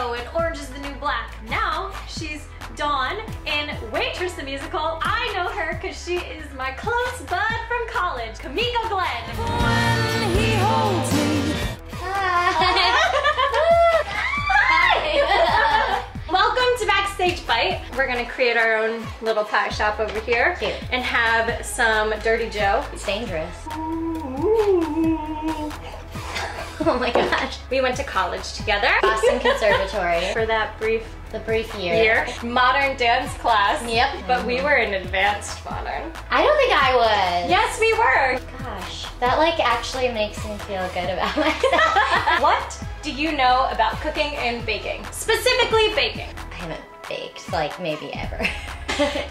Joe in Orange is the New Black. Now she's Dawn in Waitress the Musical. I know her because she is my close bud from college, Kimiko Glenn. When he holds me. Hi. Welcome to Backstage Bite. We're gonna create our own little pie shop over here. Cute. And have some Dirty Joe. It's dangerous. Oh my gosh. We went to college together. Boston Conservatory. For that brief year. Modern dance class. Yep. But we were in advanced modern. I don't think I was. Yes, we were. Gosh, that like actually makes me feel good about myself. What do you know about cooking and baking? Specifically baking. I haven't baked like maybe ever.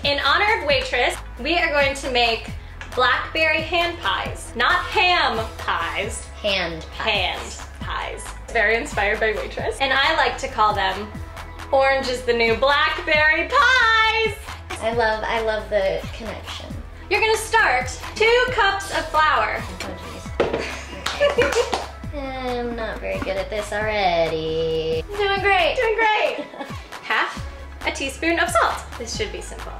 In honor of Waitress, we are going to make blackberry hand pies. Not ham pies. Hand pies. Very inspired by Waitress. And I like to call them Orange is the New Blackberry pies. I love the connection. You're gonna start 2 cups of flour. Oh geez. Okay. I'm not very good at this already. Doing great. Doing great. Half a teaspoon of salt. This should be simple.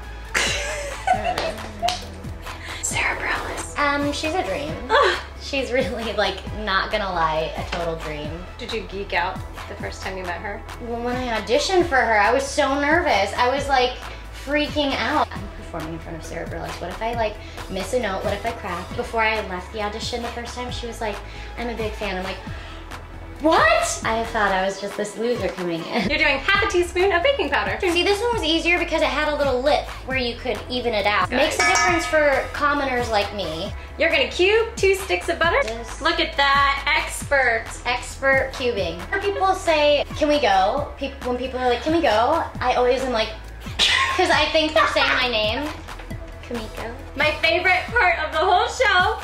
Sarah Bareilles. She's a dream. She's really, like, not gonna lie, a total dream. Did you geek out the first time you met her? Well, when I auditioned for her, I was so nervous. I was like freaking out. I'm performing in front of Sarah Bareilles. What if I like miss a note? What if I crack? Before I left the audition the first time, she was like, I'm a big fan. I'm like, what? I thought I was just this loser coming in. You're doing half a teaspoon of baking powder. See, this one was easier because it had a little lip where you could even it out. Makes a difference for commoners like me. You're gonna cube 2 sticks of butter. Look at that, expert. Expert cubing. When people say, can we go? When people are like, can we go? I always am like, because I think they're saying my name. Kimiko. My favorite part of the whole show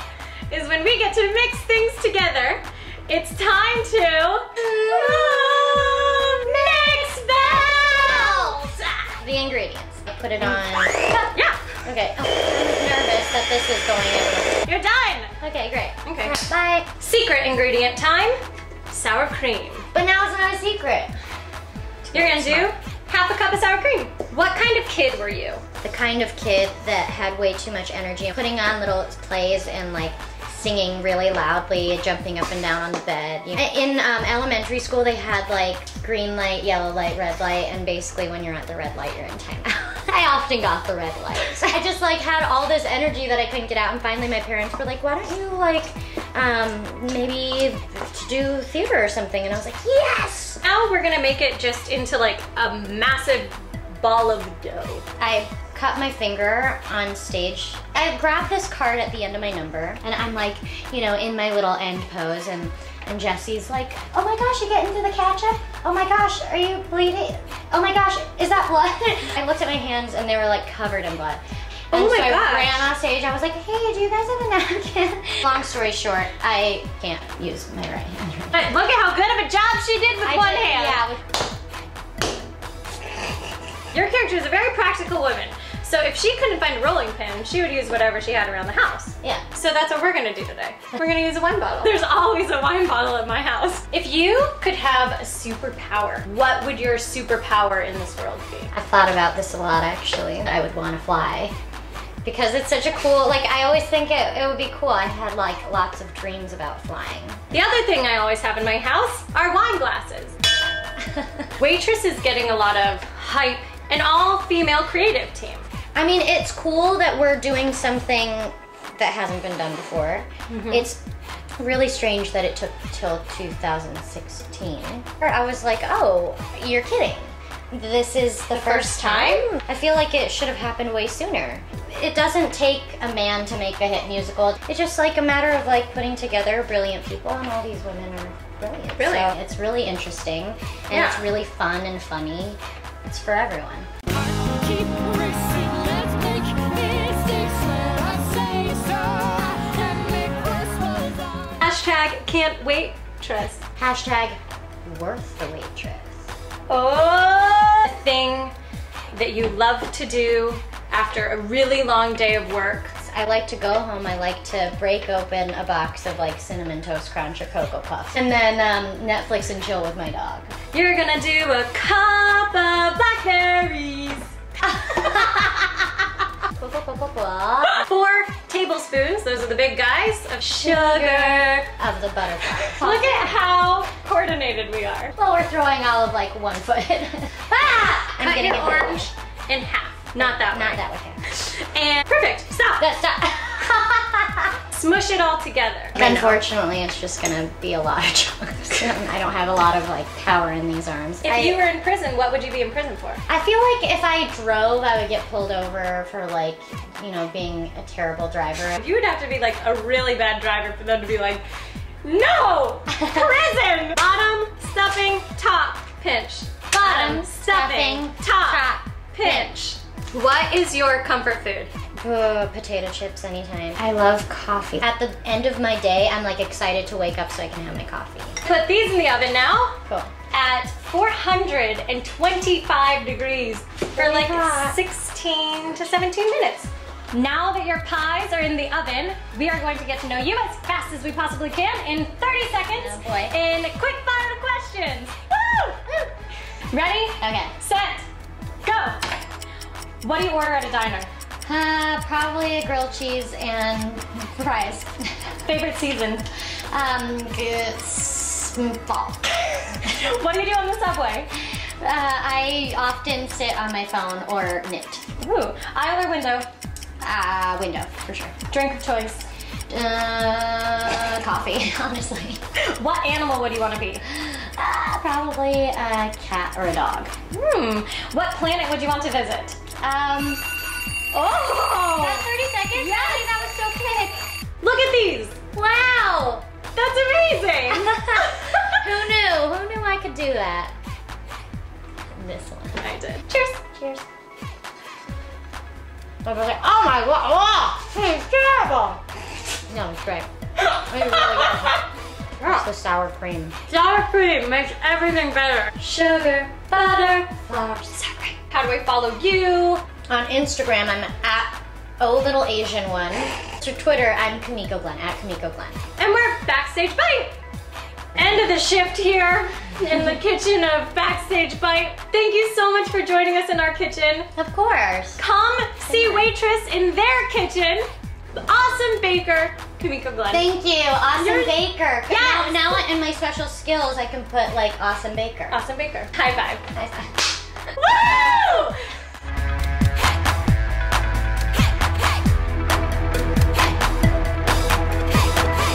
is when we get to mix things together. It's time to mix bells! The ingredients. I put it on. Yeah. Okay. Oh, I'm nervous that this is going everywhere. You're done. Okay, great. Okay. Bye. Secret ingredient time, sour cream. But now it's not a secret. You're gonna do half a cup of sour cream. What kind of kid were you? The kind of kid that had way too much energy. Putting on little plays and like singing really loudly, jumping up and down on the bed. You know. In elementary school, they had like green light, yellow light, red light, and basically when you're at the red light, you're in timeout. I often got the red lights. I just like had all this energy that I couldn't get out, and finally my parents were like, why don't you like maybe do theater or something? And I was like, yes! Now we're gonna make it just into like a massive ball of dough. I cut my finger on stage. I grabbed this card at the end of my number, and I'm like, you know, in my little end pose, and Jesse's like, oh my gosh, you getting into the catch-up? Oh my gosh, are you bleeding? Oh my gosh, is that blood? I looked at my hands and they were like covered in blood. And oh my so I gosh. ran on stage, I was like, hey, do you guys have a napkin? Long story short, I can't use my right hand. But look at how good of a job she did with one hand. Yeah. Your character is a very practical woman. So if she couldn't find a rolling pin, she would use whatever she had around the house. Yeah. So that's what we're gonna do today. We're gonna use a wine bottle. There's always a wine bottle at my house. If you could have a superpower, what would your superpower in this world be? I've thought about this a lot actually. I would want to fly. Because it's such a cool, like I always think it would be cool. I had like lots of dreams about flying. The other thing I always have in my house are wine glasses. Waitress is getting a lot of hype, an all-female creative team. I mean, it's cool that we're doing something that hasn't been done before. Mm-hmm. It's really strange that it took till 2016. I was like, oh, you're kidding. This is the first time? I feel like it should have happened way sooner. It doesn't take a man to make a hit musical. It's just like a matter of like putting together brilliant people, and all these women are brilliant. Really? So it's really interesting, and it's really fun and funny. It's for everyone. Keep racing, let's make mistakes, let us say so, and make Christmas on. Hashtag can't waitress. Hashtag worth the waitress. Oh, a thing that you love to do after a really long day of work. I like to go home, I like to break open a box of like Cinnamon Toast Crunch or Cocoa Puffs. And then Netflix and chill with my dog. You're gonna do a cup of blackberries. 4 tablespoons, those are the big guys, of sugar. Of the butterfly. Look at how coordinated we are. Well, we're throwing all of like 1 foot. I'm Cut getting your it orange in half. Not that way. Not that way. Okay. And perfect. Stop. Stop. Smush it all together. Unfortunately, it's just gonna be a lot of chunks. I don't have a lot of like power in these arms. If you were in prison, what would you be in prison for? I feel like if I drove, I would get pulled over for like, you know, being a terrible driver. You would have to be like a really bad driver for them to be like, no, prison. Bottom, stuffing, top, pinch. Bottom, stuffing, top, pinch. What is your comfort food? Potato chips anytime. I love coffee. At the end of my day, I'm like excited to wake up so I can have my coffee. Put these in the oven now. Cool. At 425 degrees for like 16 to 17 minutes. Now that your pies are in the oven, we are going to get to know you as fast as we possibly can in 30 seconds. Oh boy. In quick fire questions. Woo! Ready? Okay. Set. Go. What do you order at a diner? Probably a grilled cheese and fries. Favorite season? Fall. What do you do on the subway? I often sit on my phone or knit. Ooh, aisle or window? Window, for sure. Drink of choice? Coffee, honestly. What animal would you want to be? Probably a cat or a dog. What planet would you want to visit? Oh! That 30 seconds? Yes. Really? That was so quick. Look at these! Wow! That's amazing! Who knew? Who knew I could do that? This one. I did. Cheers! Cheers. I was like, oh my god! Oh, it's terrible! No, it's great. It's really good. It's the sour cream. Sour cream makes everything better. Sugar, butter, flour, sour cream. How do I follow you? On Instagram, I'm at @OLittleAsian1. To Twitter, I'm Kimiko Glenn, at Kimiko Glenn. And we're Backstage Bite. End of the shift here in the kitchen of Backstage Bite. Thank you so much for joining us in our kitchen. Of course. Come see Waitress in their kitchen. The awesome baker, Kimiko Glenn. Thank you, awesome baker. Yes. Now in my special skills, I can put like awesome baker. Awesome baker. High five. High five. Woo!